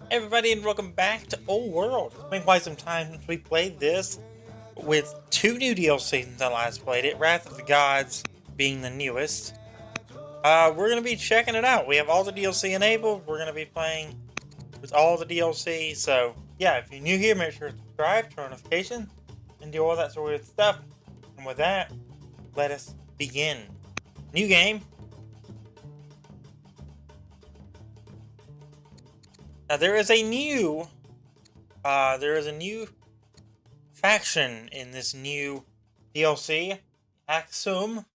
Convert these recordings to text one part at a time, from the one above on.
Everybody, and welcome back to Old World. It's been quite some time since we played this, with two new DLCs since I last played it, Wrath of the Gods being the newest. We're going to be checking it out. We have all the DLC enabled. We're going to be playing with all the DLC. So, yeah, if you're new here, make sure to subscribe, turn on notifications, and do all that sort of stuff. And with that, let us begin. New game. Now, there is a new faction in this new DLC, Aksum. If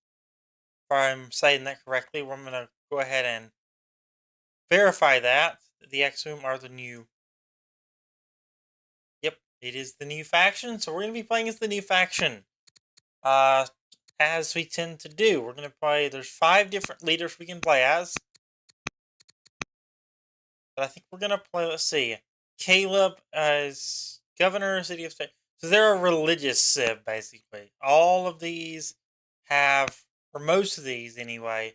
I'm saying that correctly, I'm going to go ahead and verify that. The Aksum are the new... Yep, it is the new faction, so we're going to be playing as the new faction. As we tend to do. We're going to play... There's 5 different leaders we can play as. But I think we're going to play, let's see, Caleb as governor, city of state. So they're a religious civ, basically. All of these have, or most of these anyway,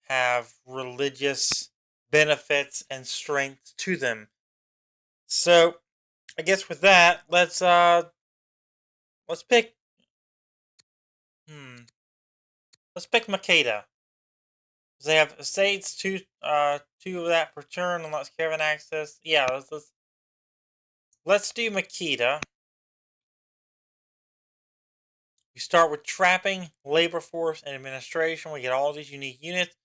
have religious benefits and strength to them. So, I guess with that, let's pick, let's pick Makeda. They have estates, two of that per turn, unless caravan access. Yeah, let's do Makeda. We start with trapping, labor force, and administration. We get all these unique units.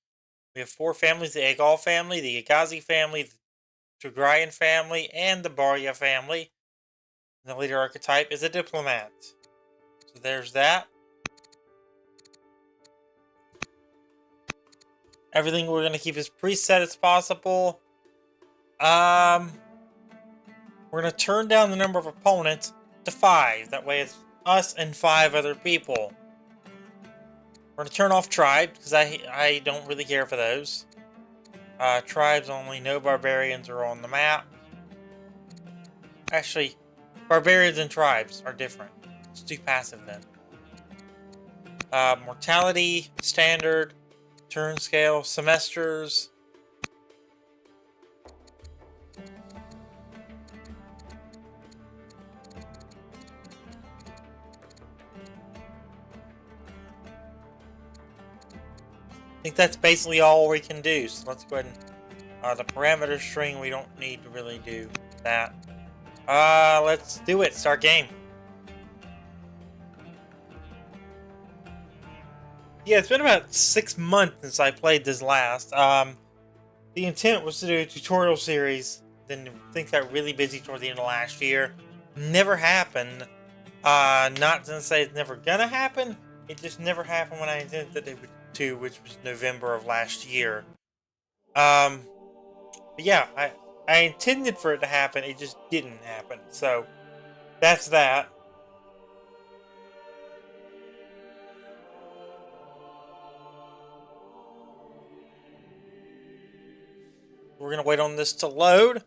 We have 4 families: the Egal family, the Agazi family, the Tigrayan family, and the Barya family. And the leader archetype is a diplomat. So there's that. Everything we're going to keep as preset as possible. We're going to turn down the number of opponents to 5. That way it's us and 5 other people. We're going to turn off tribes, because I don't really care for those. Tribes only, no barbarians are on the map. Actually, barbarians and tribes are different. Let's do passive then. Mortality, standard, turn scale, semesters. I think that's basically all we can do. So let's go ahead and the parameter string, we don't need to really do that. Let's do it. Start game. Yeah, it's been about 6 months since I played this last. The intent was to do a tutorial series. Then things got really busy toward the end of last year. Never happened. Not to say it's never gonna happen. It just never happened when I intended that it would to, which was November of last year. But yeah, I intended for it to happen. It just didn't happen. So that's that. We're going to wait on this to load.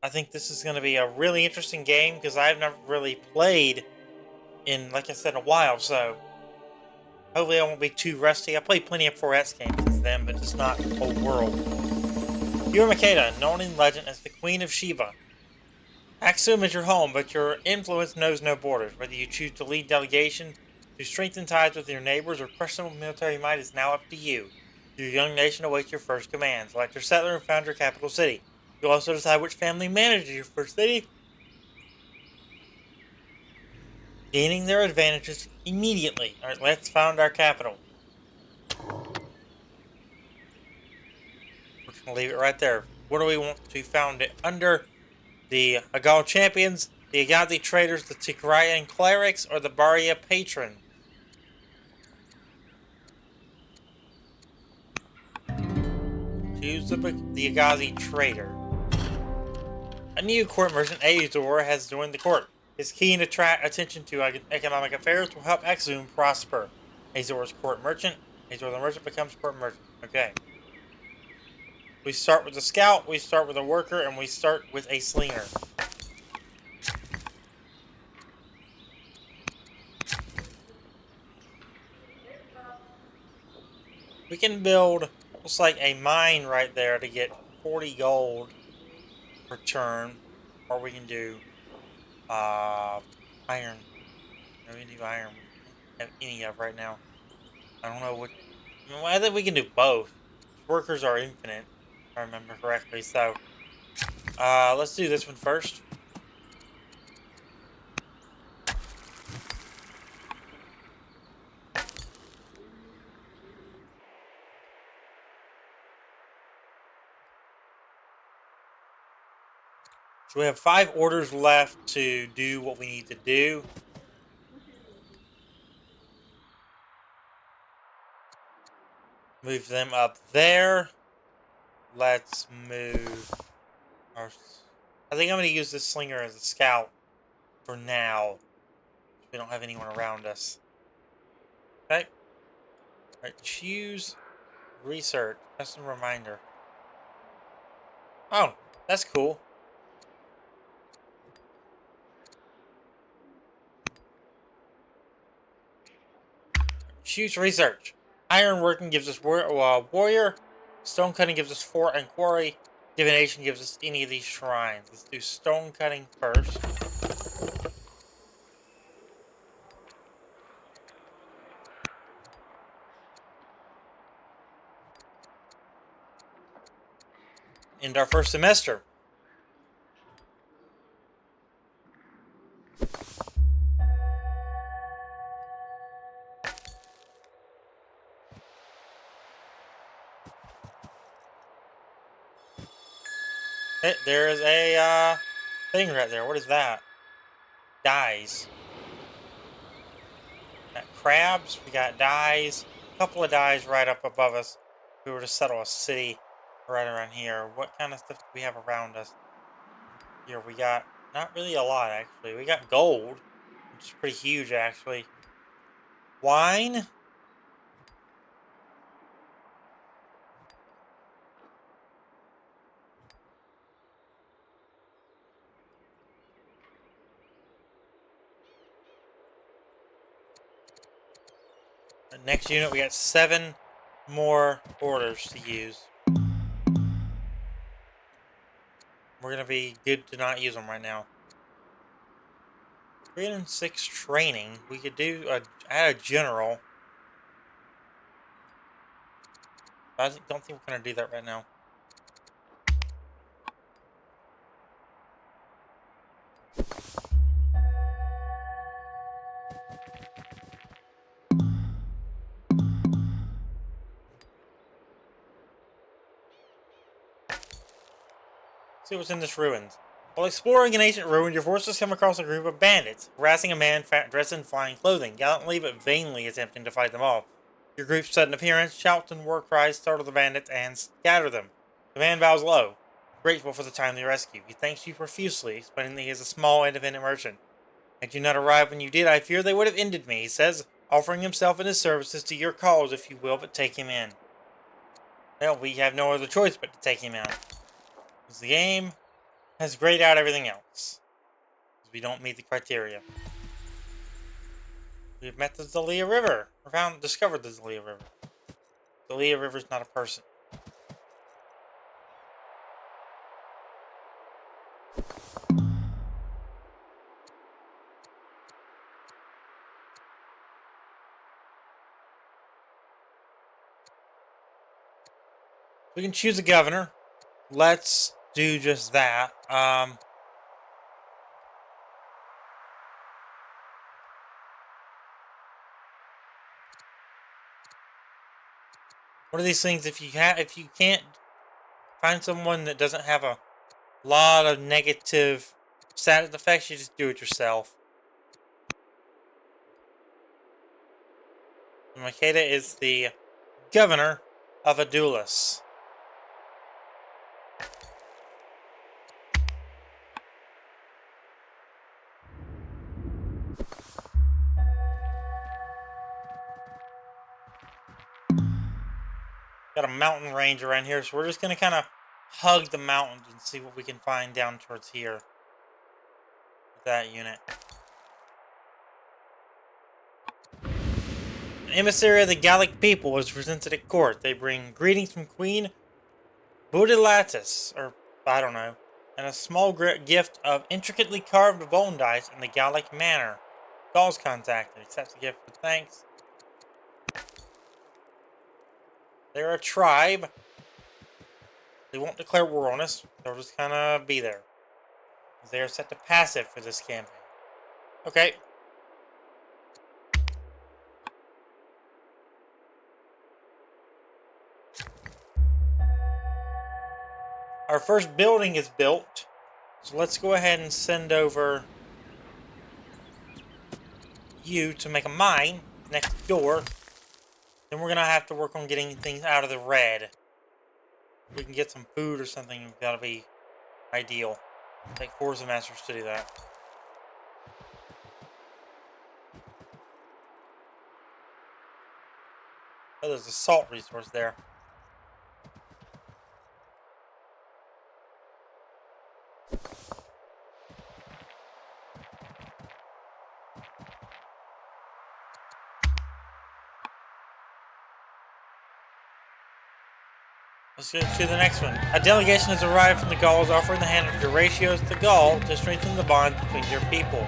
I think this is going to be a really interesting game because I've never really played in, like I said, a while. So hopefully I won't be too rusty. I played plenty of 4S games since then, but just not Old World. You are Makeda, known in legend as the Queen of Sheba. Aksum is your home, but your influence knows no borders. Whether you choose to lead delegation, to strengthen ties with your neighbors, or crush them with military might is now up to you. Your young nation awaits your first command. Select your settler and found your capital city. You'll also decide which family manages your first city, gaining their advantages immediately. Alright, let's found our capital. We're just going to leave it right there. What do we want to found it under? The Agal champions, the Agazi traders, the Tigrayan clerics, or the Barya patron? Choose the Agazi trader. A new court merchant, Azor, has joined the court. His keen attention to economic affairs will help Aksum prosper. Azor's court merchant. Azor the merchant becomes court merchant. Okay. We start with a scout, we start with a worker, and we start with a slinger. We can build, looks like a mine right there to get 40 gold. per turn, or we can do iron. No, we can do iron, which we don't have any of right now. I don't know what. I think we can do both. Workers are infinite, if I remember correctly. So, let's do this one first. So we have 5 orders left to do what we need to do. Move them up there. Let's move our... I think I'm going to use this slinger as a scout for now. We don't have anyone around us. Okay. Alright, choose research. Custom reminder. Oh, that's cool. Choose research. Iron working gives us warrior. Stone cutting gives us fort and quarry. Divination gives us any of these shrines. Let's do stone cutting first. End our first semester. There is a thing right there. What is that? Dies. Got crabs. We got dies. A couple of dies right up above us. If we were to settle a city right around here. What kind of stuff do we have around us? Here we got not really a lot actually. We got gold, which is pretty huge actually. Wine. The next unit, we got 7 more orders to use. We're gonna be good to not use them right now. 306 training. We could do add a general. I don't think we're gonna do that right now. See what's in this ruins. While exploring an ancient ruin, your forces come across a group of bandits, harassing a man dressed in flying clothing, gallantly but vainly attempting to fight them off. Your group's sudden appearance, shouts and war cries startle the bandits and scatter them. The man bows low, grateful for the timely rescue. He thanks you profusely, explaining that he is a small independent merchant. Had you not arrived when you did, I fear they would have ended me, he says, offering himself and his services to your cause if you will but take him in. Well, we have no other choice but to take him in. Because the game has grayed out everything else. Because we don't meet the criteria. We've met the Zalia River. Or discovered the Zalia River. Zalia River is not a person. We can choose a governor. Let's do just that. One of these things, if you can't find someone that doesn't have a lot of negative side effects, you just do it yourself. Makeda is the governor of Adulis. Got a mountain range around here, so we're just going to kind of hug the mountains and see what we can find down towards here with that unit. An emissary of the Gallic people was presented at court. They bring greetings from Queen Budilatus, or I don't know, and a small gift of intricately carved bone dice in the Gallic manner. Gauls contacted. Accepts the gift with thanks. They're a tribe. They won't declare war on us. They'll just kind of be there. They are set to passive for this campaign. Okay. Our first building is built. So let's go ahead and send over you to make a mine next door. Then we're going to have to work on getting things out of the red. If we can get some food or something, that'll be ideal. Take Forza Masters to do that. Oh, there's a salt resource there. Let's go to the next one. A delegation has arrived from the Gauls offering the hand of Duratios to Gaul to strengthen the bond between your people.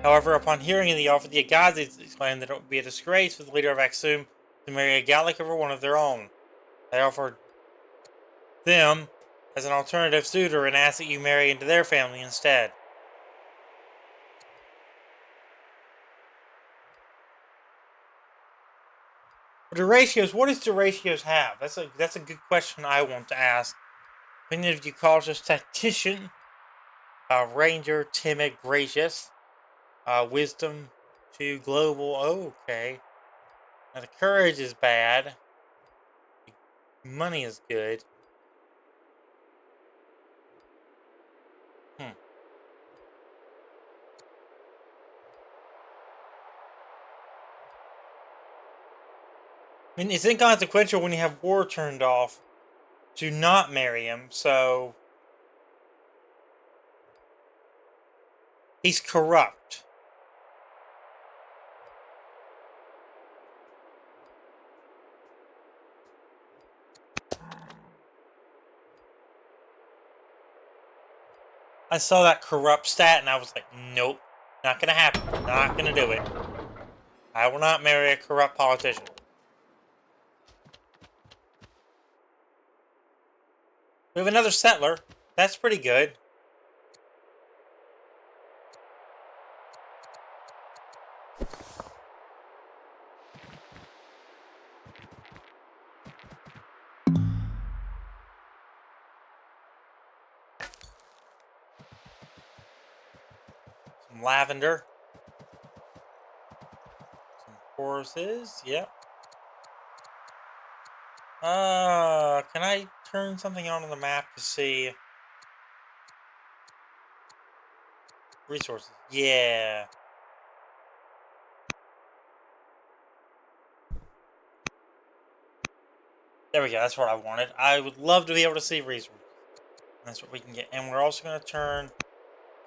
However, upon hearing of the offer, the Agazes exclaimed that it would be a disgrace for the leader of Aksum to marry a Gallic over one of their own. They offered them as an alternative suitor and asked that you marry into their family instead. Duratios, what does Duratios have? That's a good question I want to ask. Many of you calls us tactician, ranger, timid, gracious, wisdom, to global. Oh, okay. Now the courage is bad. Money is good. I mean, it's inconsequential when you have war turned off to not marry him, so he's corrupt. I saw that corrupt stat and I was like, nope, not gonna happen. Not gonna do it. I will not marry a corrupt politician. We have another settler. That's pretty good. Some lavender. Some horses. Yep. Can I turn something on the map to see resources? Yeah. There we go. That's what I wanted. I would love to be able to see resources. That's what we can get. And we're also going to turn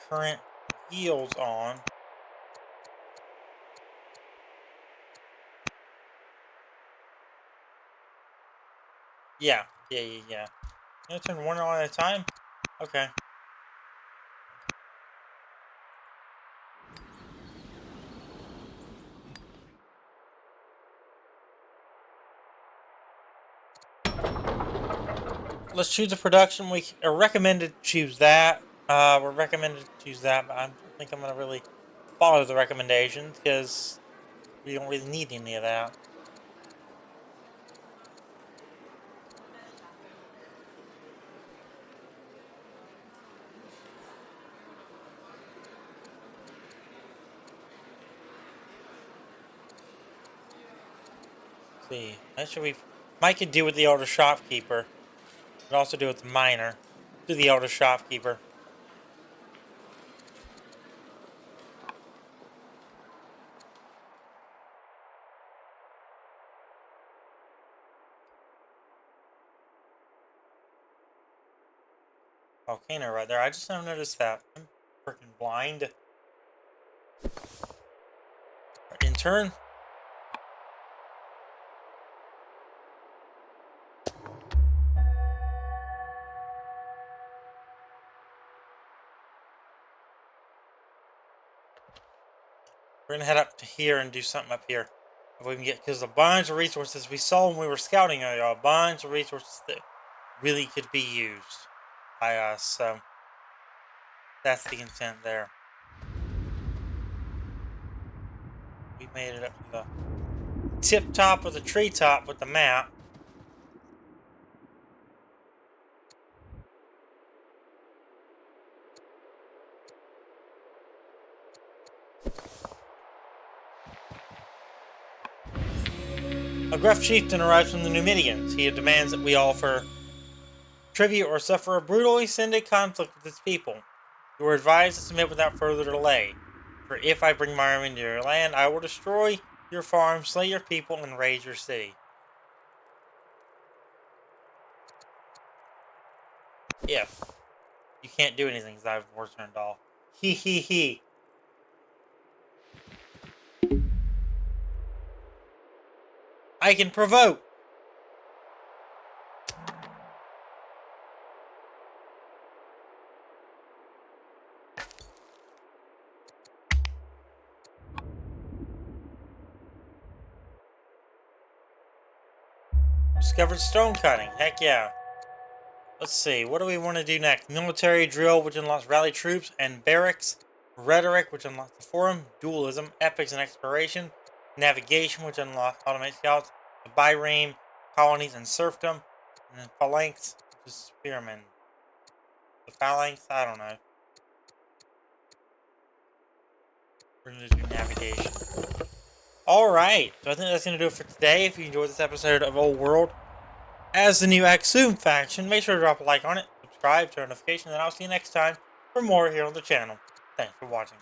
current yields on. Yeah. I'm going to turn one on at a time. Okay. Let's choose a production. We are recommended to choose that. We're recommended to choose that, but I don't think I'm going to really follow the recommendations because we don't really need any of that. Let's see, actually, we might could do with the older shopkeeper. Could also do with the miner. Do the older shopkeeper. Volcano right there. I just now noticed that. I'm freaking blind. In turn. We're gonna head up to here and do something up here. If we can get, because a bunch of resources we saw when we were scouting earlier, a bunch of resources that really could be used by us. So that's the intent there. We made it up to the tip top of the treetop with the map. A gruff chieftain arrives from the Numidians. He demands that we offer tribute or suffer a brutally extended conflict with his people. You are advised to submit without further delay. For if I bring my army into your land, I will destroy your farm, slay your people, and raise your city. If you can't do anything because I have war turned off. He he. I can provoke. Discovered stone cutting. Heck yeah. Let's see. What do we want to do next? Military drill, which unlocks rally troops, and barracks. Rhetoric, which unlocks the forum. Dualism, epics and exploration. Navigation, which unlocks automated scouts. The bireme, colonies, and serfdom. And then phalanx, which is spearmen. The phalanx, I don't know. We're going to do navigation. Alright, so I think that's going to do it for today. If you enjoyed this episode of Old World as the new Aksum faction, make sure to drop a like on it, subscribe, turn notifications, and I'll see you next time for more here on the channel. Thanks for watching.